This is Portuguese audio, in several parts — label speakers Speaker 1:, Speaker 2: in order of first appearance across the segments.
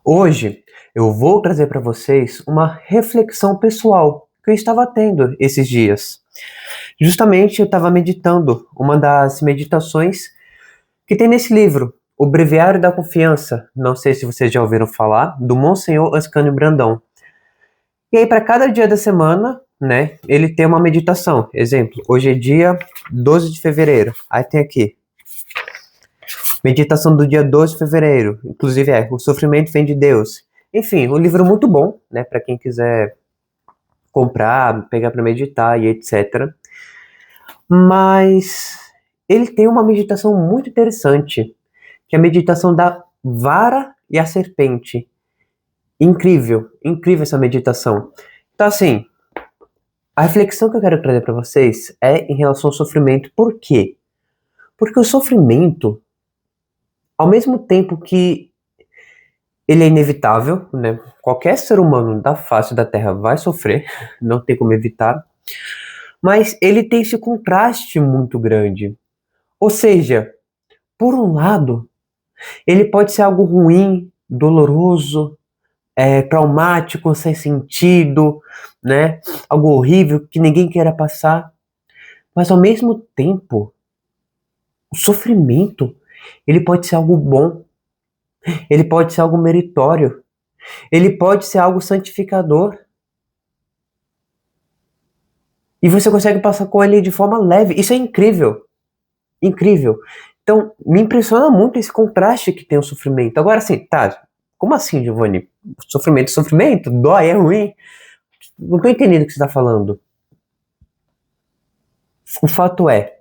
Speaker 1: Hoje eu vou trazer para vocês uma reflexão pessoal que eu estava tendo esses dias. Justamente eu estava meditando uma das meditações que tem nesse livro, O Breviário da Confiança. Não sei se vocês já ouviram falar, do Monsenhor Ascânio Brandão. E aí, para cada dia da semana, né, ele tem uma meditação. Exemplo, hoje é dia 12 de fevereiro. Aí tem aqui, meditação do dia 12 de fevereiro, inclusive o sofrimento vem de Deus. Enfim, um livro muito bom, né, para quem quiser comprar, pegar para meditar e etc. Mas ele tem uma meditação muito interessante, que é a meditação da vara e a serpente. Incrível, incrível essa meditação. Então assim, a reflexão que eu quero trazer para vocês é em relação ao sofrimento. Por quê? Porque o sofrimento, ao mesmo tempo que ele é inevitável, né? Qualquer ser humano da face da Terra vai sofrer, não tem como evitar, mas ele tem esse contraste muito grande. Ou seja, por um lado, ele pode ser algo ruim, doloroso, traumático, sem sentido, né? Algo horrível que ninguém queira passar, mas ao mesmo tempo, o sofrimento, ele pode ser algo bom, ele pode ser algo meritório, ele pode ser algo santificador. E você consegue passar com ele de forma leve. Isso é incrível. Incrível. Então, me impressiona muito esse contraste que tem o sofrimento. Agora, assim, tá, como assim, Giovanni? Sofrimento, sofrimento? Dói, é ruim? Não tô entendendo o que você tá falando. O fato é,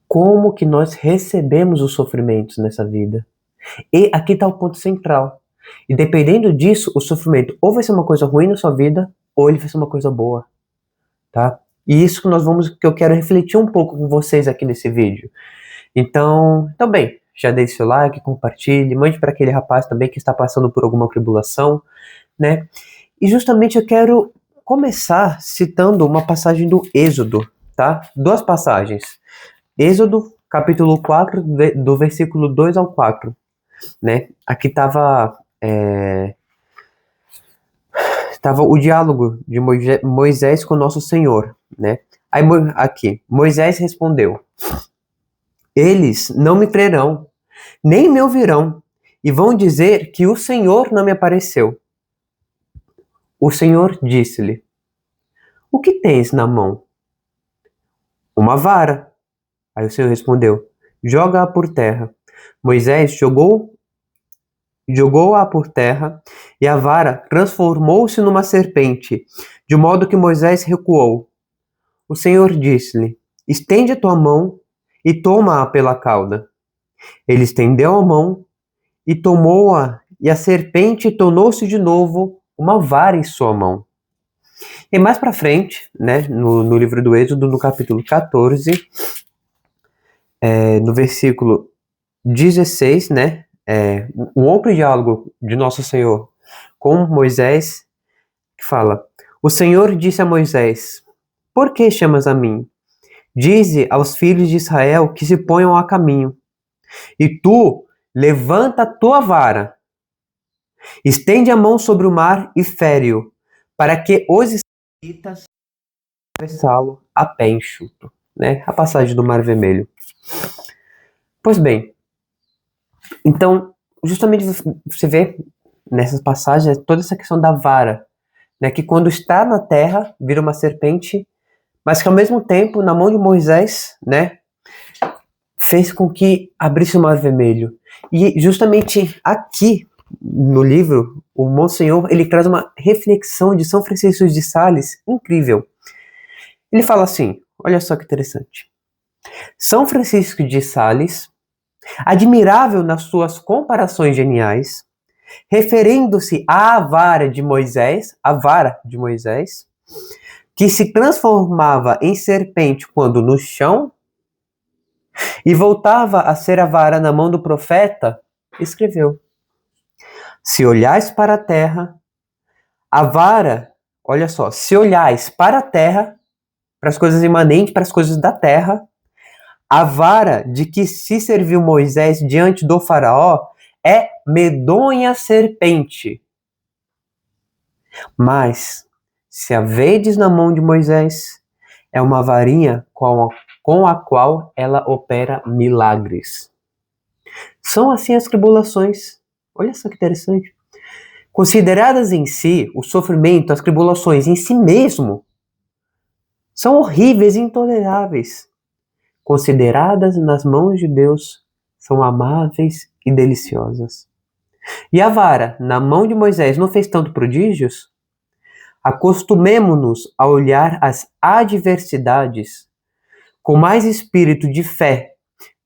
Speaker 1: como que nós recebemos os sofrimentos nessa vida? E aqui tá o ponto central. E dependendo disso, o sofrimento ou vai ser uma coisa ruim na sua vida, ou ele vai ser uma coisa boa. Tá? E isso que eu quero refletir um pouco com vocês aqui nesse vídeo. Então, também, já deixe seu like, compartilhe, mande para aquele rapaz também que está passando por alguma tribulação, né? E justamente eu quero começar citando uma passagem do Êxodo, tá? Duas passagens. Êxodo, capítulo 4, do versículo 2 ao 4, né? Aqui estava o diálogo de Moisés com nosso Senhor, né? Aí aqui, Moisés respondeu: eles não me crerão, nem me ouvirão, e vão dizer que o Senhor não me apareceu. O Senhor disse-lhe: o que tens na mão? Uma vara. Aí o Senhor respondeu: joga-a por terra. Moisés jogou-a por terra, e a vara transformou-se numa serpente, de modo que Moisés recuou. O Senhor disse-lhe: estende a tua mão e toma-a pela cauda. Ele estendeu a mão e tomou-a, e a serpente tornou-se de novo uma vara em sua mão. E mais para frente, né, no livro do Êxodo, no capítulo 14, no versículo 16, né, um outro diálogo de Nosso Senhor com Moisés, que fala: o Senhor disse a Moisés: por que chamas a mim? Dize aos filhos de Israel que se ponham a caminho. E tu, levanta a tua vara, estende a mão sobre o mar e fere-o, para que os israelitas atravessá-lo a pé enxuto. Né? A passagem do Mar Vermelho. Pois bem, então, justamente você vê nessas passagens toda essa questão da vara, né? Que quando está na terra, vira uma serpente, mas que ao mesmo tempo, na mão de Moisés, né, fez com que abrisse o Mar Vermelho. E justamente aqui, no livro, o Monsenhor, ele traz uma reflexão de São Francisco de Sales incrível. Ele fala assim, olha só que interessante. São Francisco de Sales, admirável nas suas comparações geniais, referindo-se à vara de Moisés, que se transformava em serpente quando no chão e voltava a ser a vara na mão do profeta, escreveu: se olhais para a terra, a vara, olha só, se olhais para a terra, para as coisas imanentes, para as coisas da terra, a vara de que se serviu Moisés diante do faraó é medonha serpente. Mas, se a vedes na mão de Moisés, é uma varinha com a qual ela opera milagres. São assim as tribulações. Olha só que interessante. Consideradas em si, o sofrimento, as tribulações em si mesmo, são horríveis e intoleráveis. Consideradas nas mãos de Deus, são amáveis e deliciosas. E a vara, na mão de Moisés, não fez tanto prodígios? Acostumemo-nos a olhar as adversidades com mais espírito de fé,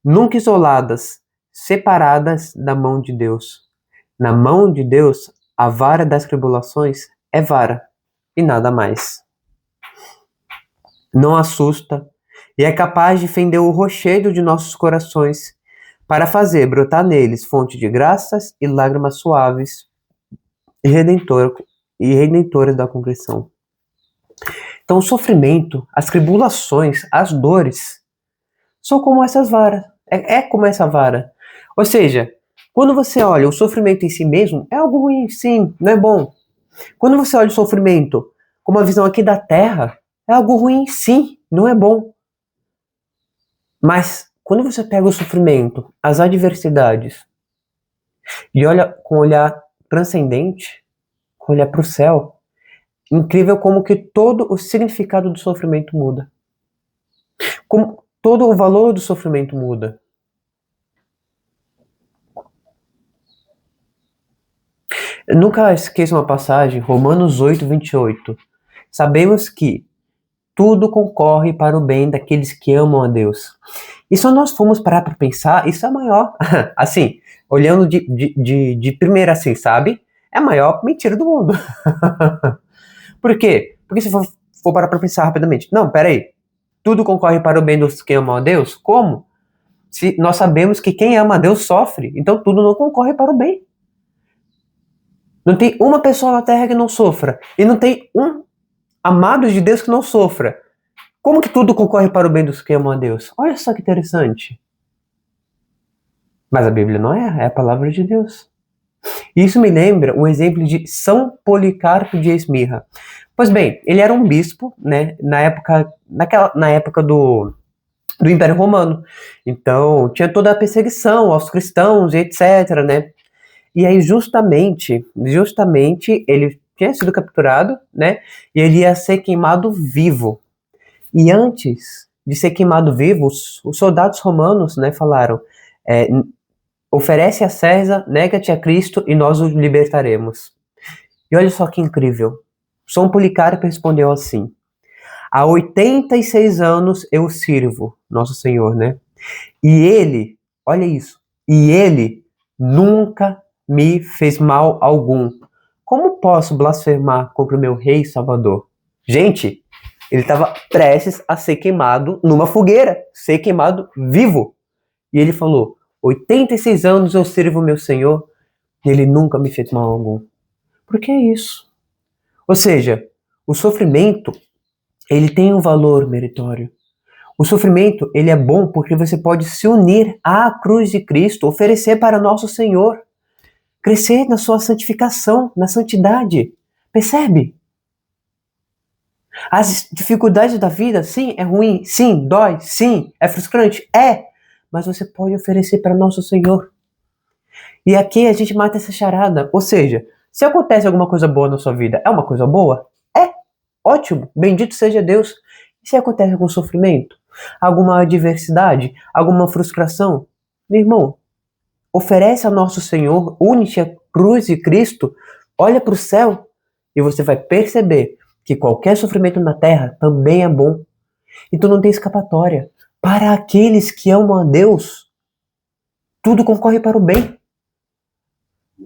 Speaker 1: nunca isoladas, separadas da mão de Deus. Na mão de Deus, a vara das tribulações é vara e nada mais. Não assusta e é capaz de fender o rochedo de nossos corações para fazer brotar neles fonte de graças e lágrimas suaves e redentoras da conversão. Então o sofrimento, as tribulações, as dores são como essas varas. É como essa vara. Ou seja, quando você olha o sofrimento em si mesmo, é algo ruim, sim, não é bom. Quando você olha o sofrimento com uma visão aqui da terra, é algo ruim, sim, não é bom. Mas quando você pega o sofrimento, as adversidades, e olha com um olhar transcendente, com um olhar para o céu, incrível como que todo o significado do sofrimento muda. Como todo o valor do sofrimento muda. Eu nunca esqueço uma passagem, Romanos 8:28. Sabemos que tudo concorre para o bem daqueles que amam a Deus. E se nós formos parar para pensar, isso é maior. Assim, olhando de primeira assim, sabe? É a maior mentira do mundo. Por quê? Porque se for parar para pensar rapidamente, não, peraí. Tudo concorre para o bem dos que amam a Deus? Como? Se nós sabemos que quem ama a Deus sofre, então tudo não concorre para o bem. Não tem uma pessoa na Terra que não sofra. E não tem um amado de Deus que não sofra. Como que tudo concorre para o bem dos que amam a Deus? Olha só que interessante. Mas a Bíblia não é a palavra de Deus. Isso me lembra um exemplo de São Policarpo de Esmirra. Pois bem, ele era um bispo, né, na época do Império Romano. Então, tinha toda a perseguição aos cristãos e etc, né? E aí, justamente, ele tinha sido capturado, né? E ele ia ser queimado vivo. E antes de ser queimado vivo, os soldados romanos, né, falaram: oferece a César, nega-te a Cristo e nós o libertaremos. E olha só que incrível. São Policarpo respondeu assim: há 86 anos eu sirvo Nosso Senhor, né? E ele, olha isso, e ele nunca me fez mal algum. Como posso blasfemar contra o meu rei Salvador? Gente, ele estava prestes a ser queimado numa fogueira, ser queimado vivo. E ele falou: 86 anos eu sirvo meu Senhor e ele nunca me fez mal algum. Por que isso? Ou seja, o sofrimento, ele tem um valor meritório. O sofrimento, ele é bom porque você pode se unir à cruz de Cristo, oferecer para nosso Senhor, crescer na sua santificação, na santidade. Percebe? As dificuldades da vida, sim, é ruim, sim, dói, sim, é frustrante, é, mas você pode oferecer para nosso Senhor. E aqui a gente mata essa charada, ou seja, se acontece alguma coisa boa na sua vida, é uma coisa boa? É, ótimo, bendito seja Deus. E se acontece algum sofrimento, alguma adversidade, alguma frustração, meu irmão, oferece a nosso Senhor, une-te à cruz de Cristo, olha para o céu e você vai perceber que qualquer sofrimento na terra também é bom. Então não tem escapatória. Para aqueles que amam a Deus, tudo concorre para o bem.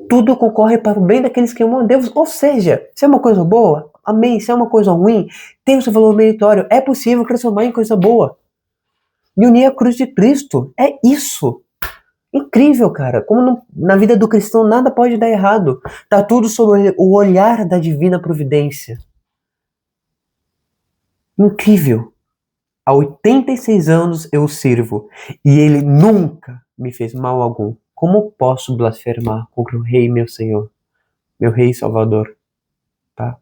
Speaker 1: Tudo concorre para o bem daqueles que amam a Deus. Ou seja, se é uma coisa boa, amém. Se é uma coisa ruim, tem o seu valor meritório. É possível transformar em coisa boa. Me unir à cruz de Cristo. É isso. Incrível, cara. Como na vida do cristão nada pode dar errado. Tá tudo sob o olhar da divina providência. Incrível. Há 86 anos eu sirvo e ele nunca me fez mal algum. como posso blasfemar contra o Rei, meu Senhor, meu Rei e Salvador, tá?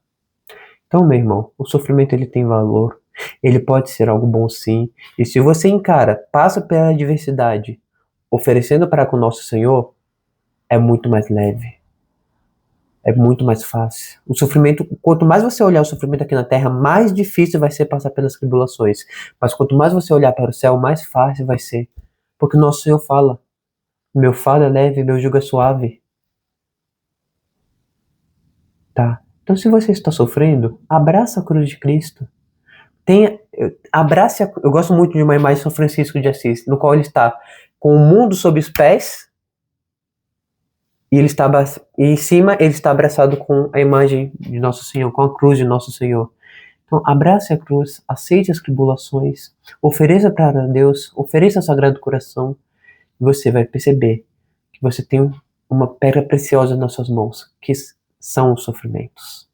Speaker 1: Então, meu irmão, o sofrimento ele tem valor, ele pode ser algo bom sim, e se você encara, passa pela adversidade, oferecendo para com o nosso Senhor, é muito mais leve, é muito mais fácil. O sofrimento, quanto mais você olhar o sofrimento aqui na terra, mais difícil vai ser passar pelas tribulações, mas quanto mais você olhar para o céu, mais fácil vai ser, porque o nosso Senhor fala, meu fardo é leve, meu jugo é suave, tá? Então, se você está sofrendo, abraça a cruz de Cristo. Abrace eu gosto muito de uma imagem de São Francisco de Assis, no qual ele está com o mundo sob os pés e e em cima ele está abraçado com a imagem de Nosso Senhor, com a cruz de Nosso Senhor. Então, abrace a cruz, aceite as tribulações, ofereça para Deus, ofereça o Sagrado Coração, e você vai perceber que você tem uma pedra preciosa nas suas mãos, que são os sofrimentos.